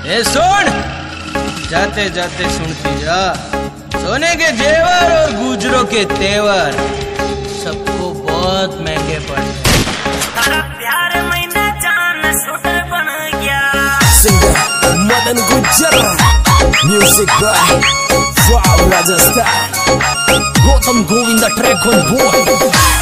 ए सुन, जाते जाते सुनती जा, सोने के जेवर और गुजरों के तेवर सबको बहुत महंगे पड़ते। प्यार महीना जान सुटर बन गया। सिंगर मदन गुजर, music by from Rajasthan, Gautam Govinda track on board.